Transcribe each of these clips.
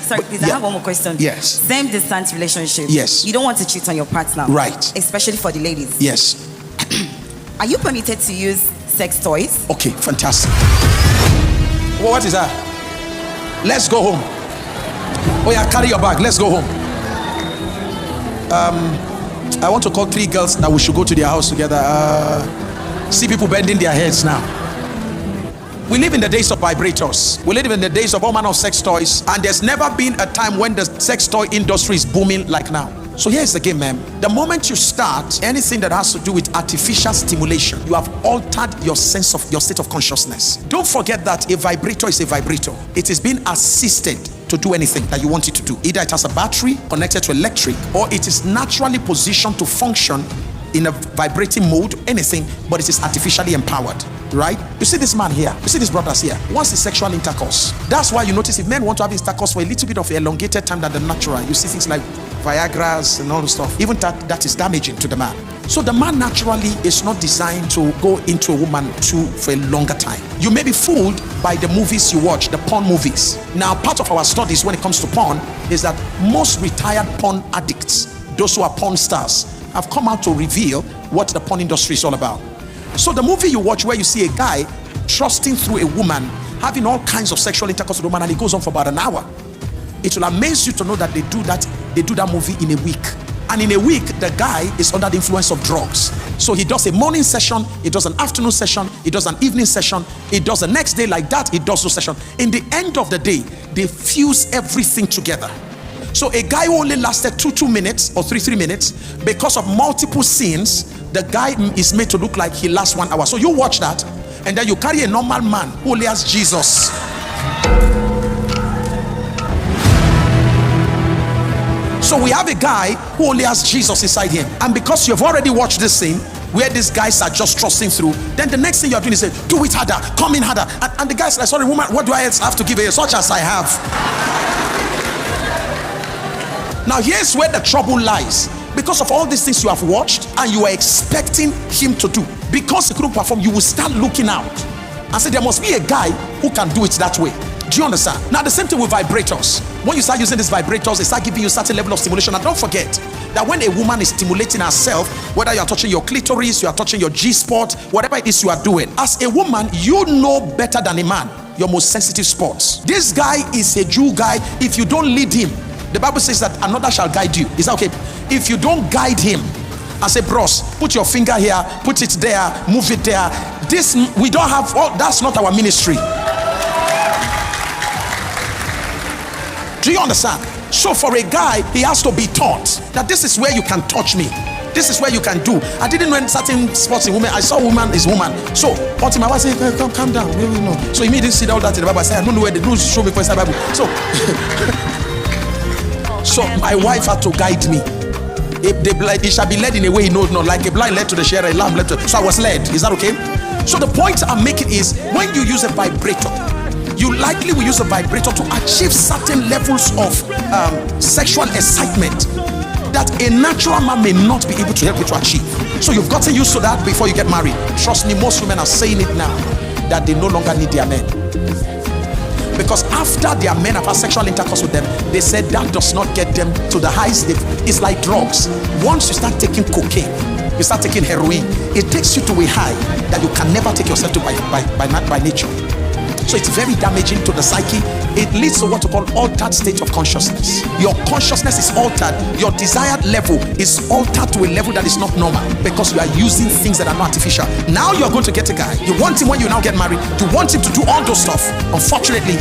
Sorry, please, I have one more question. Yes. Same distance relationship. Yes. You don't want to cheat on your partner. Right. Especially for the ladies. Yes. Are you permitted to use sex toys? Okay, fantastic. Well, what is that? Let's go home. Oh yeah, carry your bag. Let's go home. I want to call 3 girls that we should go to their house together. See people bending their heads now. We live in the days of vibrators. We live in the days of all manner of sex toys. And there's never been a time when the sex toy industry is booming like now. So here's the game, man. The moment you start anything that has to do with artificial stimulation, you have altered your sense of your state of consciousness. Don't forget that a vibrator is a vibrator. It is being assisted to do anything that you want it to do. Either it has a battery connected to electric, or it is naturally positioned to function in a vibrating mode, anything, but it is artificially empowered. Right? You see this man here, you see these brothers here, wants the sexual intercourse. That's why you notice if men want to have intercourse for a little bit of elongated time than the natural, you see things like Viagra's and all the stuff. Even that is damaging to the man. So the man naturally is not designed to go into a woman for a longer time. You may be fooled by the movies you watch, the porn movies. Now, part of our studies when it comes to porn is that most retired porn addicts, those who are porn stars, have come out to reveal what the porn industry is all about. So the movie you watch where you see a guy trusting through a woman, having all kinds of sexual intercourse with a woman, and it goes on for about an hour. It will amaze you to know that they do that movie in a week. And in a week, the guy is under the influence of drugs. So he does a morning session, he does an afternoon session, he does an evening session, he does the next day like that, he does no session. In the end of the day, they fuse everything together. So a guy who only lasted 2 minutes or 3 minutes, because of multiple scenes, the guy is made to look like he lasts 1 hour. So you watch that, and then you carry a normal man who only has Jesus. So we have a guy who only has Jesus inside him. And because you've already watched this scene where these guys are just trusting through, then the next thing you're doing is say, do it harder, come in harder. And the guy's like, sorry woman, what do I else have to give you? Such as I have. Now here's where the trouble lies. Because of all these things you have watched and you are expecting him to do, because he couldn't perform, you will start looking out and say there must be a guy who can do it that way. Do you understand? Now the same thing with vibrators. When you start using these vibrators, they start giving you a certain level of stimulation. And don't forget that when a woman is stimulating herself, whether you are touching your clitoris, you are touching your G-spot, whatever it is you are doing, as a woman, you know better than a man your most sensitive spots. This guy is a Jew guy. If you don't lead him, the Bible says that another shall guide you. Is that okay? If you don't guide him and say, bros, put your finger here, put it there, move it there. This, we don't have, that's not our ministry. Do you understand? So for a guy, he has to be taught that this is where you can touch me. This is where you can do. I didn't know in certain spots in women. I saw woman is woman. So until my wife said, come calm down. No. So he didn't see all that in the Bible. I said, I don't know where they do show me for inside the Bible. So my wife had to guide me. It shall be led in a way he knows not, like a blind led to the shearer, a lamb led to. So I was led. Is that okay? So the point I'm making is when you use a vibrator, you likely will use a vibrator to achieve certain levels of sexual excitement that a natural man may not be able to help you to achieve. So you've gotten used to that before you get married. Trust me, most women are saying it now that they no longer need their men. Because after their men have had sexual intercourse with them, they said that does not get them to the highest level. It's like drugs. Once you start taking cocaine, you start taking heroin, it takes you to a high that you can never take yourself to by nature. So it's very damaging to the psyche. It leads to what we call altered state of consciousness. Your consciousness is altered. Your desired level is altered to a level that is not normal because you are using things that are not artificial. Now you're going to get a guy. You want him when you now get married. You want him to do all those stuff. Unfortunately,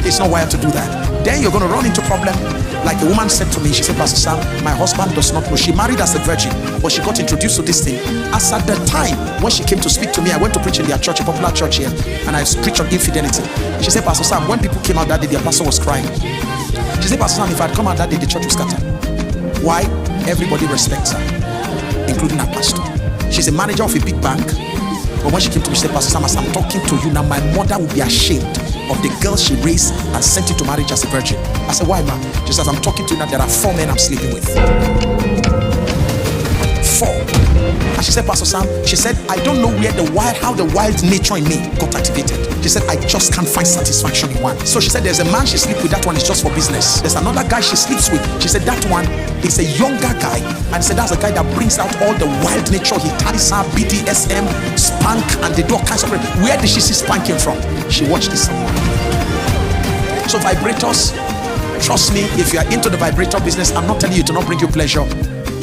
he's not wired to do that. Then you're going to run into problem. Like a woman said to me, she said, Pastor Sam, my husband does not know. She married as a virgin, but she got introduced to this thing. As at the time when she came to speak to me, I went to preach in their church, a popular church here, and I preached on infidelity. She said, Pastor Sam, when people came out that day, their pastor was crying. She said, Pastor Sam, if I'd come out that day, the church was scattered. Why? Everybody respects her, including her pastor. She's a manager of a big bank. But when she came to me, she said, Pastor Sam, as I'm talking to you now, my mother will be ashamed of the girl she raised and sent into marriage as a virgin. I said, why, ma? She says, I'm talking to you now, there are 4 men I'm sleeping with. 4 before. And she said, Pastor Sam, she said, I don't know how the wild nature in me got activated. She said, I just can't find satisfaction in one. So she said, there's a man she sleeps with, that one is just for business. There's another guy she sleeps with. She said, that one is a younger guy. And she said, that's a guy that brings out all the wild nature. He ties her BDSM, spank, and they do all kinds of. Where did she see spanking from? She watched this somewhere. So vibrators, trust me, if you are into the vibrator business, I'm not telling you to not bring you pleasure,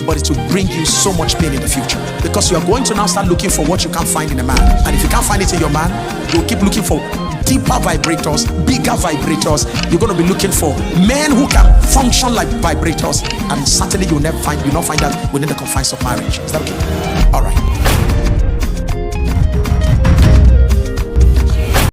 but it will bring you so much pain in the future, because you are going to now start looking for what you can't find in a man. And if you can't find it in your man, you'll keep looking for deeper vibrators, bigger vibrators. You're going to be looking for men who can function like vibrators, and certainly you'll not find that within the confines of marriage. Is that okay? All right.